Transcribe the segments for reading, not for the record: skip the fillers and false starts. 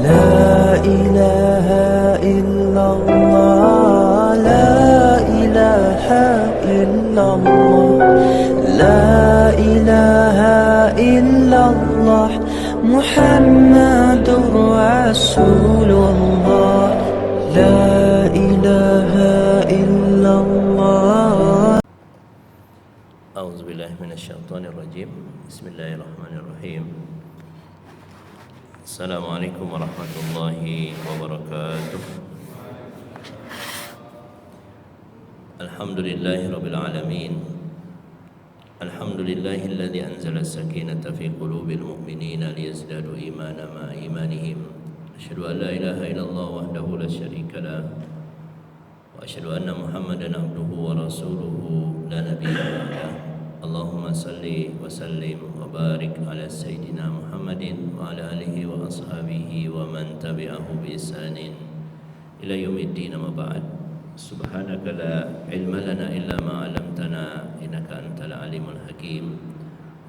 لا إله إلا الله لا إله إلا الله لا إله إلا الله محمد رسول الله لا إله إلا الله. أعوذ بالله من الشيطان الرجيم. بسم الله الرحمن الرحيم. السلام عليكم ورحمة الله وبركاته. الحمد لله رب العالمين. الحمد لله الذي أنزل السكينة في قلوب المؤمنين ليزدادوا إيمانا مع إيمانهم. أشهد أن لا إله إلا الله وحده لا شريك له وأشهد أن محمدا عبده ورسوله لا نبي بعده. اللهم صل وسلم وبارك على سيدنا محمد وعلى آله وأصحابه ومن تبعه بإحسان إلى يوم الدين. ما بعد. سبحانك لا علم لنا إلا ما علمتنا إنك أنت العليم الحكيم.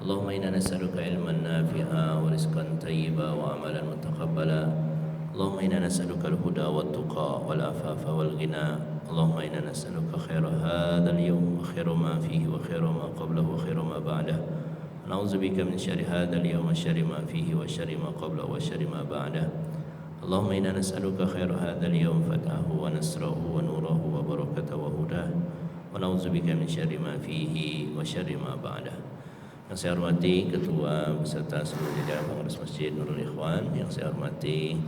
اللهم إنا نسألك علما نافعا ورزقا طيبا وعملا متقبلا. اللهم إنا نسألك الهدى والتقى والعفاف والغنى. اللهم إنا نسألك خير هذا اليوم وخير ما فيه وخير ما قبله وخير ما بعده. نعوذ بك من شر هذا اليوم وشر ما فيه وشر ما قبله وشر ما بعده. اللهم إنا نسألك خير هذا اليوم فتحه ونصره ونوره وبركته وهداه. ونعوذ بك من شر ما فيه وشر ما بعده. Yang saya hormati Ketua beserta seluruh jajaran Pengurus Masjid Nurul Ikhwan, yang saya hormati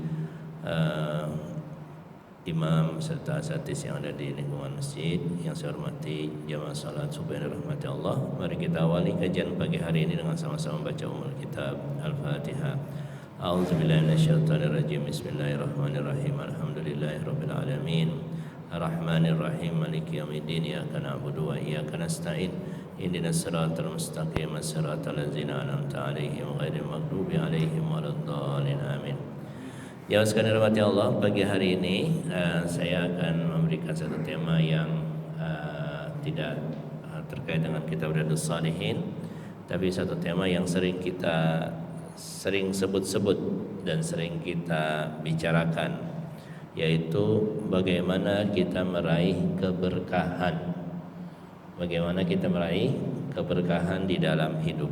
imam serta asatidz yang ada di lingkungan masjid, yang saya hormati jamaah salat subuh yang dirahmati Allah. Mari kita awali kajian pagi hari ini dengan sama-sama baca Ummul Kitab Al-Fatihah. A'udzubillahi minasyaitonirrajim. Bismillahirrahmanirrahim. Alhamdulillahirabbil alamin. Arrahmanirrahim. Maliki yaumiddin. Iyyaka na'budu wa iyyaka nasta'in. Ihdinas siratal mustaqim. Siratal ladzina an'amta 'alaihim ghairil maghdubi 'alaihim waladdallin. Amin. Ya, sekalian dirahmati Allah, pagi hari ini saya akan memberikan satu tema yang tidak terkait dengan kitab Riyadhus Shalihin, tapi satu tema yang sering sebut-sebut dan sering kita bicarakan, yaitu bagaimana kita meraih keberkahan. Bagaimana kita meraih keberkahan di dalam hidup.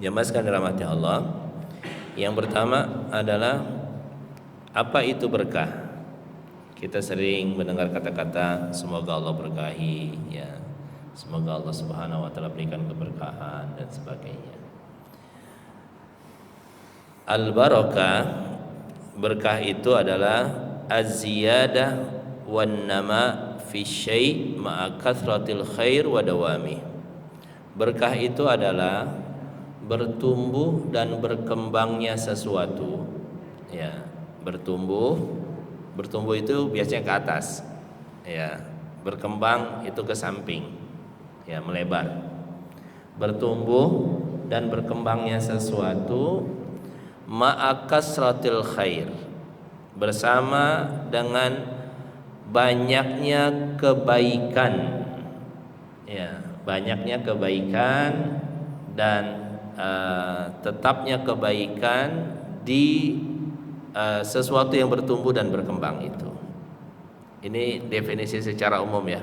Jemaah sekalian dirahmati Allah, yang pertama adalah apa itu berkah? Kita sering mendengar kata-kata semoga Allah berkahi, ya. Semoga Allah Subhanahu wa taala berikan keberkahan dan sebagainya. Al-barakah, berkah itu adalah az-ziyadah wan nama fi syai' ma'a kathratil khair wa dawami. Berkah itu adalah bertumbuh dan berkembangnya sesuatu, ya. Bertumbuh itu biasanya ke atas, ya. Berkembang itu ke samping, ya, melebar. Bertumbuh dan berkembangnya sesuatu ma'a kasratil khair, bersama dengan banyaknya kebaikan, ya, banyaknya kebaikan dan tetapnya kebaikan di sesuatu yang bertumbuh dan berkembang itu. Ini definisi secara umum, ya.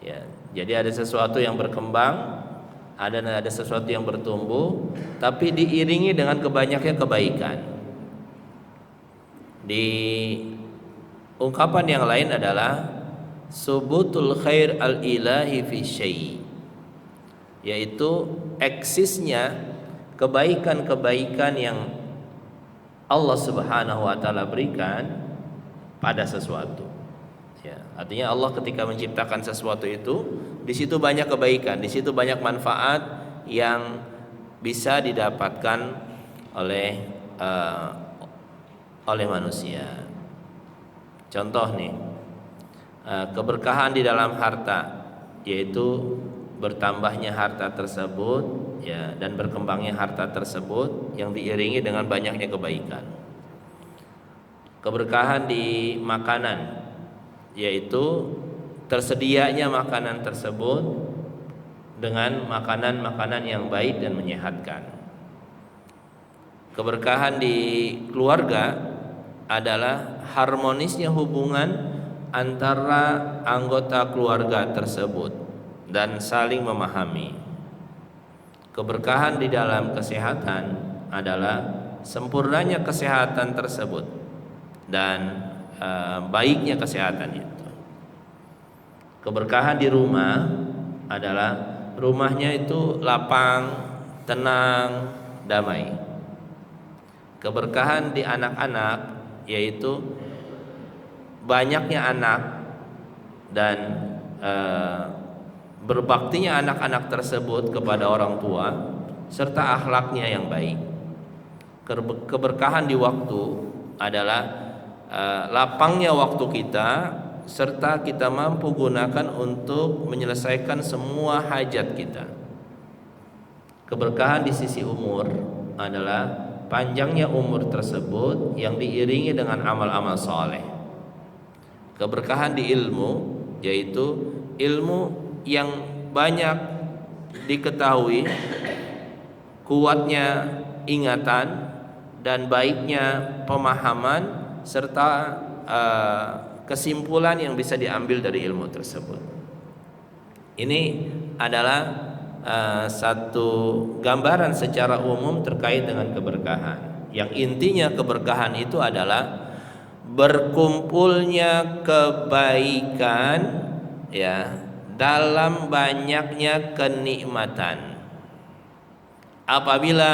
Ya, jadi ada sesuatu yang berkembang, ada sesuatu yang bertumbuh, tapi diiringi dengan kebanyakan kebaikan. Di ungkapan yang lain adalah subutul khair al-ilahi fi syai', yaitu eksisnya kebaikan-kebaikan yang Allah Subhanahu wa taala berikan pada sesuatu. Ya, artinya Allah ketika menciptakan sesuatu itu, di situ banyak kebaikan, di situ banyak manfaat yang bisa didapatkan oleh manusia. Contoh nih, keberkahan di dalam harta, yaitu bertambahnya harta tersebut, ya, dan berkembangnya harta tersebut yang diiringi dengan banyaknya kebaikan. Keberkahan di makanan, yaitu tersedianya makanan tersebut dengan makanan-makanan yang baik dan menyehatkan. Keberkahan di keluarga adalah harmonisnya hubungan antara anggota keluarga tersebut dan saling memahami. Keberkahan di dalam kesehatan adalah sempurnanya kesehatan tersebut dan baiknya kesehatan itu. Keberkahan di rumah adalah rumahnya itu lapang, tenang, damai. Keberkahan di anak-anak yaitu banyaknya anak dan berbaktinya anak-anak tersebut kepada orang tua serta akhlaknya yang baik. Keberkahan di waktu adalah lapangnya waktu kita serta kita mampu gunakan untuk menyelesaikan semua hajat kita. Keberkahan di sisi umur adalah panjangnya umur tersebut yang diiringi dengan amal-amal soleh. Keberkahan di ilmu yaitu ilmu yang banyak diketahui, kuatnya ingatan dan baiknya pemahaman serta kesimpulan yang bisa diambil dari ilmu tersebut. Ini adalah satu gambaran secara umum terkait dengan keberkahan. Yang intinya keberkahan itu adalah berkumpulnya kebaikan ya dalam banyaknya kenikmatan. Apabila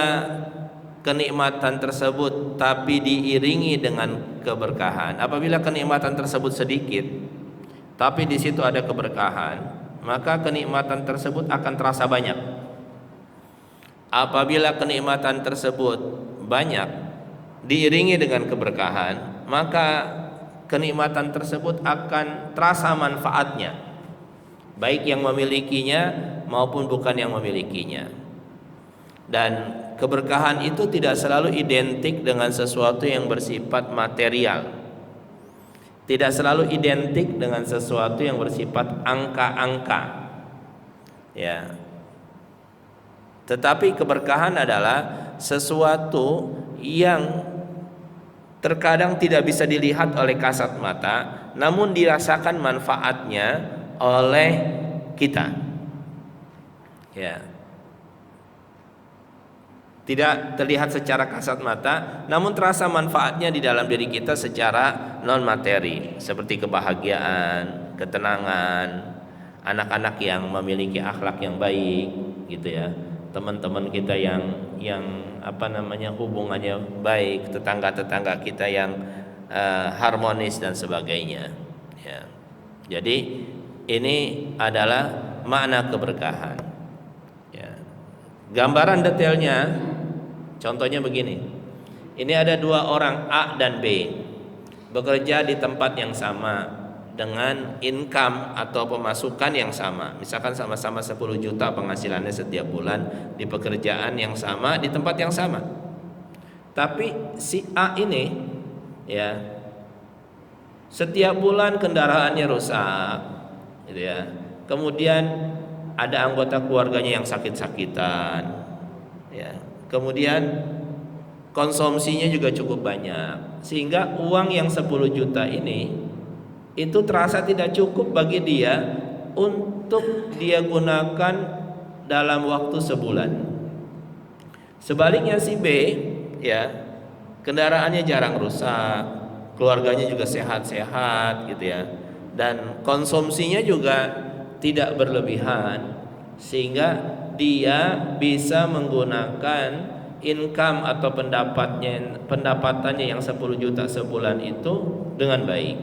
kenikmatan tersebut tapi diiringi dengan keberkahan, apabila kenikmatan tersebut sedikit tapi di situ ada keberkahan, maka kenikmatan tersebut akan terasa banyak. Apabila kenikmatan tersebut banyak diiringi dengan keberkahan, maka kenikmatan tersebut akan terasa manfaatnya, baik yang memilikinya maupun bukan yang memilikinya. Dan keberkahan itu tidak selalu identik dengan sesuatu yang bersifat material, tidak selalu identik dengan sesuatu yang bersifat angka-angka, ya. Tetapi keberkahan adalah sesuatu yang terkadang tidak bisa dilihat oleh kasat mata, namun dirasakan manfaatnya oleh kita, ya. Tidak terlihat secara kasat mata, namun terasa manfaatnya di dalam diri kita secara non materi, seperti kebahagiaan, ketenangan, anak-anak yang memiliki akhlak yang baik, gitu ya, teman-teman kita yang hubungannya baik, tetangga-tetangga kita yang harmonis dan sebagainya. Ya. Jadi ini adalah makna keberkahan. Ya. Gambaran detailnya. Contohnya begini, ini ada dua orang A dan B bekerja di tempat yang sama dengan income atau pemasukan yang sama. Misalkan sama-sama 10 juta penghasilannya setiap bulan di pekerjaan yang sama di tempat yang sama. Tapi si A ini ya setiap bulan kendaraannya rusak, gitu ya. Kemudian ada anggota keluarganya yang sakit-sakitan, ya. Kemudian konsumsinya juga cukup banyak, sehingga uang yang 10 juta ini itu terasa tidak cukup bagi dia untuk dia gunakan dalam waktu sebulan. Sebaliknya si B, ya, kendaraannya jarang rusak, keluarganya juga sehat-sehat, gitu ya, dan konsumsinya juga tidak berlebihan, sehingga dia bisa menggunakan income atau pendapatannya yang 10 juta sebulan itu dengan baik.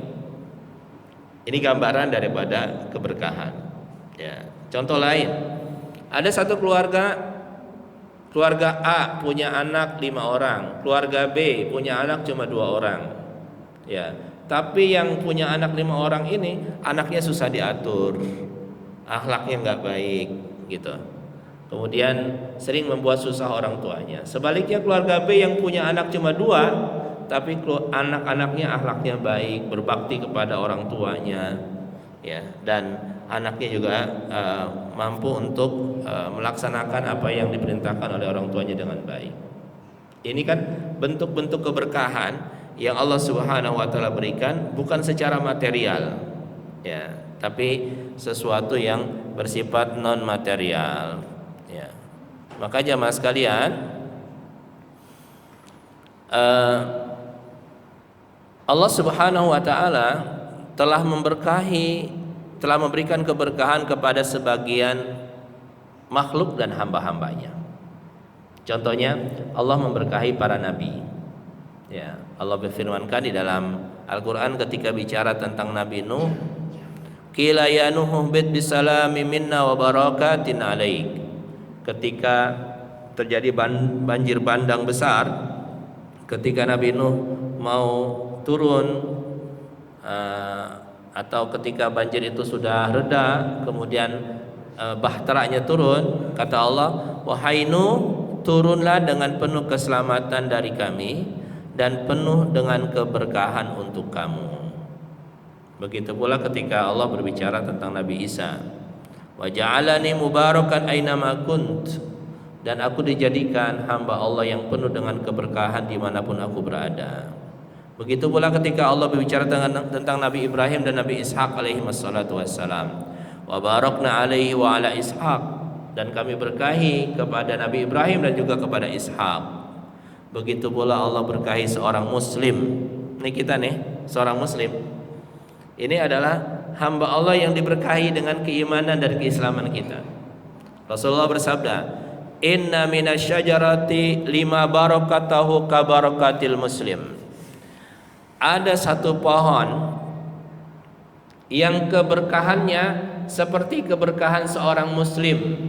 Ini gambaran daripada keberkahan. Ya. Contoh lain, ada satu keluarga A punya anak 5 orang, keluarga B punya anak cuma 2 orang. Ya. Tapi yang punya anak 5 orang ini anaknya susah diatur, akhlaknya nggak baik, gitu. Kemudian sering membuat susah orang tuanya. Sebaliknya keluarga B yang punya anak cuma 2, tapi anak-anaknya akhlaknya baik, berbakti kepada orang tuanya, ya, dan anaknya juga mampu untuk melaksanakan apa yang diperintahkan oleh orang tuanya dengan baik. Ini kan bentuk-bentuk keberkahan yang Allah Subhanahu wa taala berikan bukan secara material, ya, tapi sesuatu yang bersifat non material, ya. Maka jamaah sekalian, Allah Subhanahu wa taala telah memberikan keberkahan kepada sebagian makhluk dan hamba-hambanya. Contohnya Allah memberkahi para nabi. Ya, Allah berfirmankan di dalam Al-Qur'an ketika bicara tentang Nabi Nuh, qila ya Nuh bid bisalami minna wa barakatin alaik. Ketika terjadi banjir bandang besar, ketika Nabi Nuh mau turun atau ketika banjir itu sudah reda, kemudian bahteranya turun, kata Allah, wahai Nuh, turunlah dengan penuh keselamatan dari kami dan penuh dengan keberkahan untuk kamu. Begitu pula ketika Allah berbicara tentang Nabi Isa, wa ja'alani mubarakan ainama kunt, dan aku dijadikan hamba Allah yang penuh dengan keberkahan dimanapun aku berada. Begitu pula ketika Allah berbicara tentang Nabi Ibrahim dan Nabi Ishak alaihi wassalatu wassalam, wa barakna alaihi wa ala Ishak, dan kami berkahi kepada Nabi Ibrahim dan juga kepada Ishak. Begitu pula Allah berkahi seorang muslim. Ini kita nih, seorang muslim. Ini adalah hamba Allah yang diberkahi dengan keimanan dan keislaman kita. Rasulullah bersabda, inna minasyajarati lima barakatahu kabarakatil muslim. Ada satu pohon yang keberkahannya seperti keberkahan seorang muslim.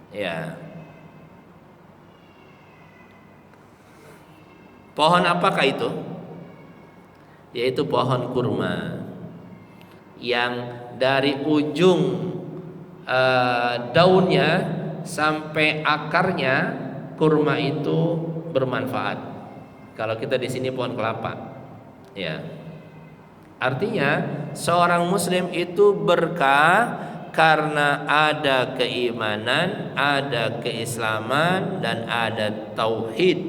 Ya. Pohon apakah itu? Yaitu pohon kurma yang dari ujung daunnya sampai akarnya kurma itu bermanfaat. Kalau kita di sini pohon kelapa, ya. Artinya seorang muslim itu berkah karena ada keimanan, ada keislaman, dan ada tauhid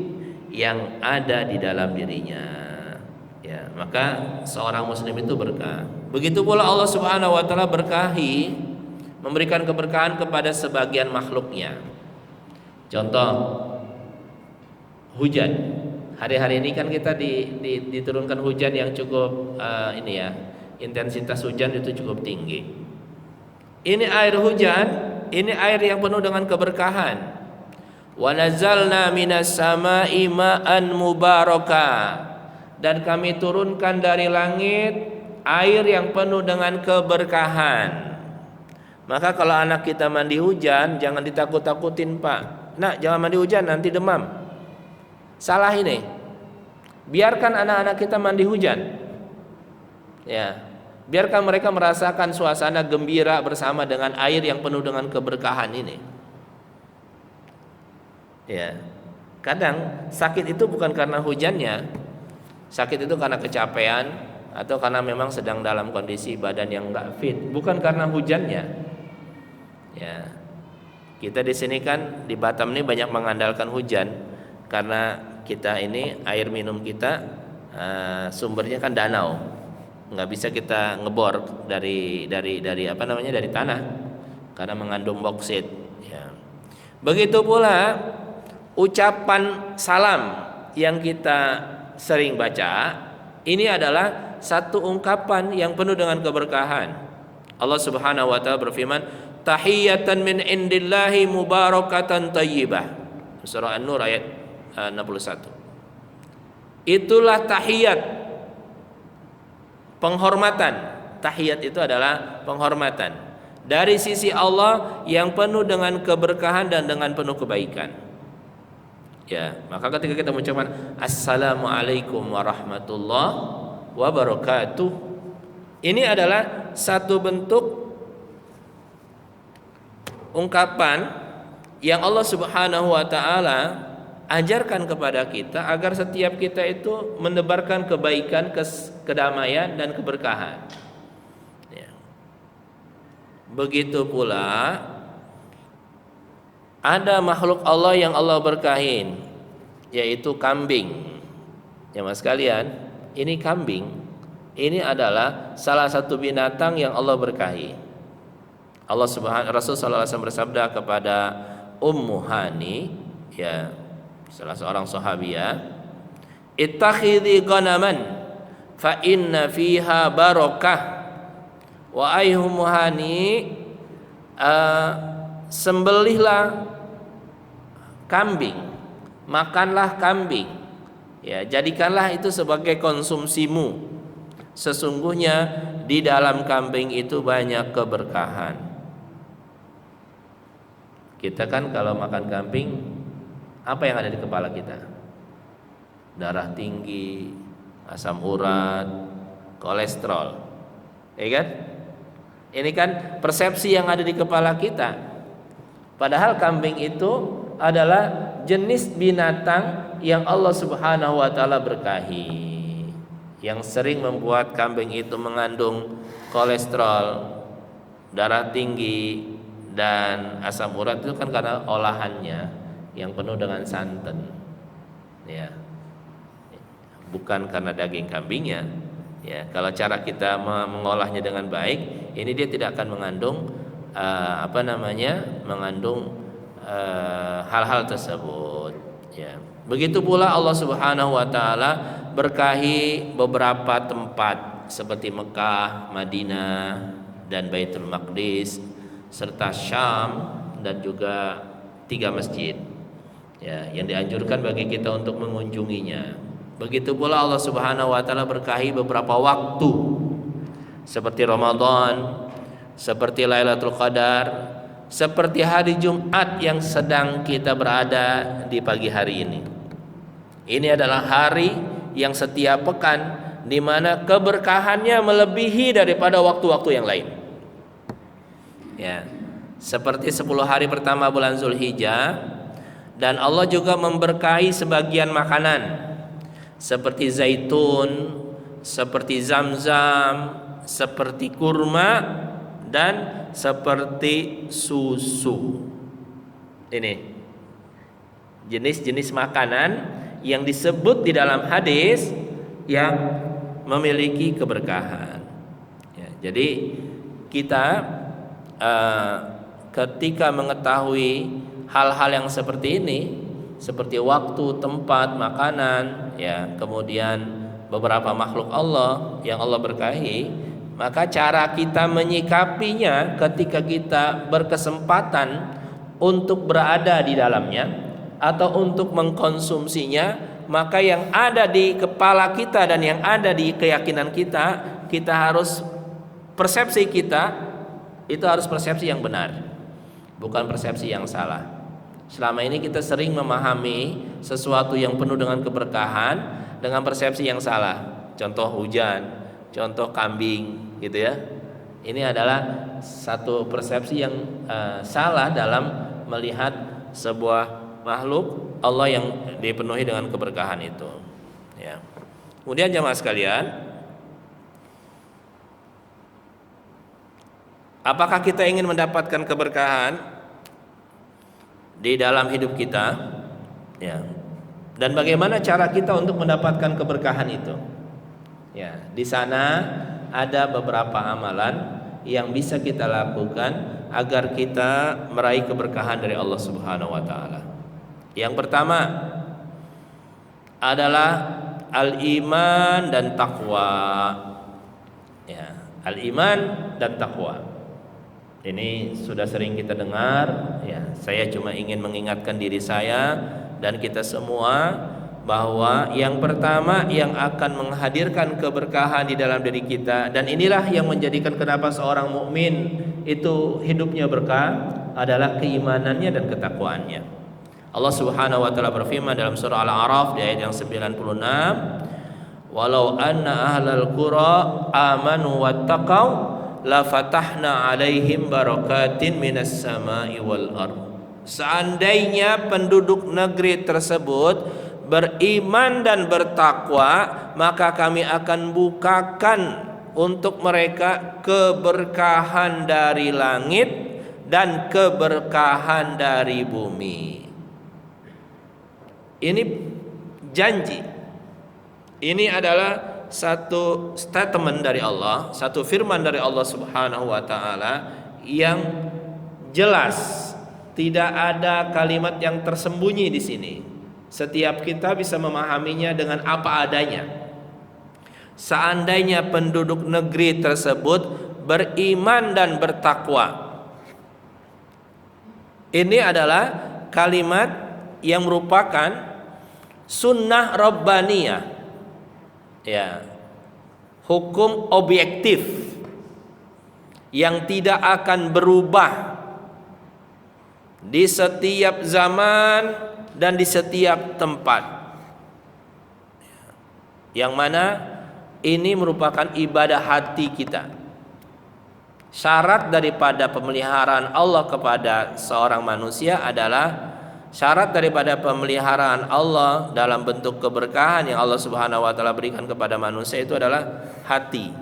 yang ada di dalam dirinya. Ya, maka seorang muslim itu berkah. Begitu pula Allah Subhanahu wa taala berkahi, memberikan keberkahan kepada sebagian makhluknya. Contoh, hujan. Hari-hari ini kan kita diturunkan hujan yang cukup intensitas hujan itu cukup tinggi. Ini air hujan, ini air yang penuh dengan keberkahan. Wa nazzalna minas sama'i ma'an mubaraka, dan kami turunkan dari langit air yang penuh dengan keberkahan. Maka kalau anak kita mandi hujan, jangan ditakut-takutin, Pak. Nak, jangan mandi hujan, nanti demam. Salah ini. Biarkan anak-anak kita mandi hujan. Ya. Biarkan mereka merasakan suasana gembira bersama dengan air yang penuh dengan keberkahan ini. Ya. Kadang sakit itu bukan karena hujannya. Sakit itu karena kecapean atau karena memang sedang dalam kondisi badan yang enggak fit, bukan karena hujannya. Ya. Kita di sini kan di Batam ini banyak mengandalkan hujan. Karena kita ini air minum kita sumbernya kan danau, nggak bisa kita ngebor dari tanah karena mengandung boksit. Ya. Begitu pula ucapan salam yang kita sering baca, ini adalah satu ungkapan yang penuh dengan keberkahan. Allah Subhanahu wa taala berfirman, tahiyatan min indillahi mubarakatan thayyibah. Surah An-Nur ayat 61. Itulah tahiyat, penghormatan. Tahiyat itu adalah penghormatan dari sisi Allah yang penuh dengan keberkahan dan dengan penuh kebaikan. Ya, maka ketika kita mengucapkan assalamualaikum warahmatullahi wabarakatuh, ini adalah satu bentuk ungkapan yang Allah Subhanahu wa taala ajarkan kepada kita agar setiap kita itu menebarkan kebaikan, kedamaian dan keberkahan. Ya. Begitu pula ada makhluk Allah yang Allah berkahin. yaitu kambing. Ya mas sekalian, ini kambing, ini adalah salah satu binatang yang Allah berkahi. Rasul sallallahu alaihi wasallam bersabda kepada Ummu Hani, ya salah seorang sahabiah, ittakhidhi ghanaman fa inna fiha barakah. Wa Ummu Hani, sembelihlah kambing, makanlah kambing, ya jadikanlah itu sebagai konsumsimu. Sesungguhnya di dalam kambing itu banyak keberkahan. Kita kan kalau makan kambing, apa yang ada di kepala kita? Darah tinggi, asam urat, kolesterol, ya kan? Ini kan persepsi yang ada di kepala kita. Padahal kambing itu adalah jenis binatang yang Allah Subhanahu wa taala berkahi, yang sering membuat kambing itu mengandung kolesterol, darah tinggi, dan asam urat itu kan karena olahannya yang penuh dengan santan, ya, bukan karena daging kambingnya. Ya, kalau cara kita mengolahnya dengan baik, ini dia tidak akan mengandung mengandung hal-hal tersebut. Ya, begitu pula Allah Subhanahu wa taala berkahi beberapa tempat seperti Mekah, Madinah, dan Baitul Maqdis, serta Syam, dan juga 3 masjid, ya, yang dianjurkan bagi kita untuk mengunjunginya. Begitu pula Allah Subhanahu wa taala berkahi beberapa waktu seperti Ramadan, seperti Lailatul Qadar, seperti hari Jumat yang sedang kita berada di pagi hari ini. Ini adalah hari yang setiap pekan di mana keberkahannya melebihi daripada waktu-waktu yang lain. Ya, seperti 10 hari pertama bulan Zulhijjah, dan Allah juga memberkahi sebagian makanan seperti zaitun, seperti zam-zam, seperti kurma, dan seperti susu. Ini jenis-jenis makanan yang disebut di dalam hadis yang memiliki keberkahan. Ya, jadi kita ketika mengetahui hal-hal yang seperti ini, seperti waktu, tempat, makanan, ya, kemudian beberapa makhluk Allah yang Allah berkahi, maka cara kita menyikapinya ketika kita berkesempatan untuk berada di dalamnya atau untuk mengkonsumsinya, maka yang ada di kepala kita dan yang ada di keyakinan kita, kita harus, persepsi kita itu harus persepsi yang benar, bukan persepsi yang salah. Selama ini kita sering memahami sesuatu yang penuh dengan keberkahan dengan persepsi yang salah. Contoh hujan, contoh kambing, gitu ya. Ini adalah satu persepsi yang salah dalam melihat sebuah makhluk Allah yang dipenuhi dengan keberkahan itu. Ya. Kemudian jemaah sekalian, apakah kita ingin mendapatkan keberkahan di dalam hidup kita, ya, dan bagaimana cara kita untuk mendapatkan keberkahan itu? Ya, di sana ada beberapa amalan yang bisa kita lakukan agar kita meraih keberkahan dari Allah Subhanahu wa taala. Yang pertama adalah al-iman dan taqwa. Ya, al-iman dan taqwa. Ini sudah sering kita dengar, ya. Saya cuma ingin mengingatkan diri saya dan kita semua bahwa yang pertama yang akan menghadirkan keberkahan di dalam diri kita, dan inilah yang menjadikan kenapa seorang mukmin itu hidupnya berkah, adalah keimanannya dan ketakwaannya. Allah Subhanahu wa taala berfirman dalam surah Al-A'raf di ayat yang 96, "Walau anna ahlal qura amanu wattaqau la fatahna alaihim barakatin minas sama'i wal ard." Seandainya penduduk negeri tersebut beriman dan bertakwa, maka kami akan bukakan untuk mereka keberkahan dari langit dan keberkahan dari bumi. Ini janji. Ini adalah satu statement dari Allah, satu firman dari Allah Subhanahu wa taala yang jelas, tidak ada kalimat yang tersembunyi di sini. Setiap kita bisa memahaminya dengan apa adanya. Seandainya penduduk negeri tersebut beriman dan bertakwa, ini adalah kalimat yang merupakan sunnah rabbaniyah, ya, hukum objektif yang tidak akan berubah di setiap zaman dan di setiap tempat, yang mana ini merupakan ibadah hati kita. Syarat daripada pemeliharaan Allah kepada seorang manusia adalah syarat daripada pemeliharaan Allah dalam bentuk keberkahan yang Allah Subhanahu wa taala berikan kepada manusia itu adalah hati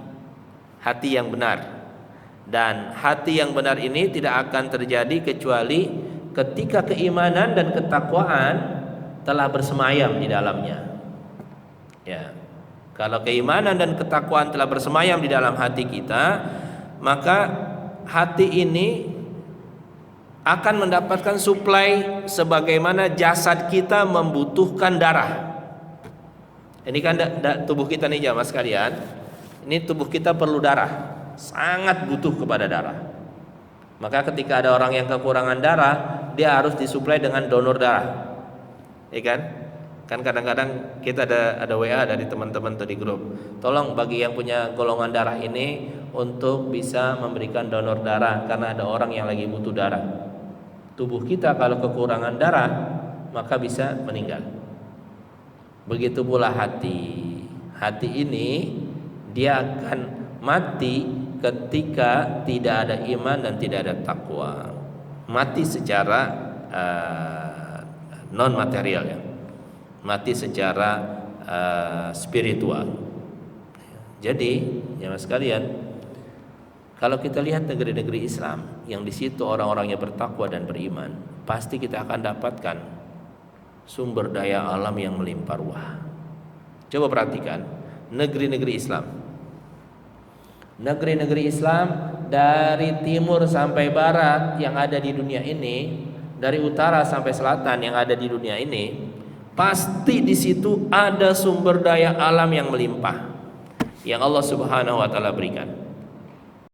yang benar. Dan hati yang benar ini tidak akan terjadi kecuali ketika keimanan dan ketakwaan telah bersemayam di dalamnya. Ya. Kalau keimanan dan ketakwaan telah bersemayam di dalam hati kita, maka hati ini akan mendapatkan suplai sebagaimana jasad kita membutuhkan darah. Ini kan tubuh kita nih jamaah sekalian, ini tubuh kita perlu darah, sangat butuh kepada darah. Maka ketika ada orang yang kekurangan darah, dia harus disuplai dengan donor darah, ya kan? Kan kadang-kadang kita ada WA dari teman-teman tuh di grup, tolong bagi yang punya golongan darah ini untuk bisa memberikan donor darah karena ada orang yang lagi butuh darah. Tubuh kita kalau kekurangan darah maka bisa meninggal. Begitu pula hati. Hati ini dia akan mati ketika tidak ada iman dan tidak ada takwa. Mati secara non material ya. Mati secara spiritual. Jadi, jemaah sekalian, kalau kita lihat negeri-negeri Islam yang di situ orang-orangnya bertakwa dan beriman, pasti kita akan dapatkan sumber daya alam yang melimpah ruah. Coba perhatikan negeri-negeri Islam. Negeri-negeri Islam dari timur sampai barat yang ada di dunia ini, dari utara sampai selatan yang ada di dunia ini, pasti di situ ada sumber daya alam yang melimpah yang Allah Subhanahu wa taala berikan.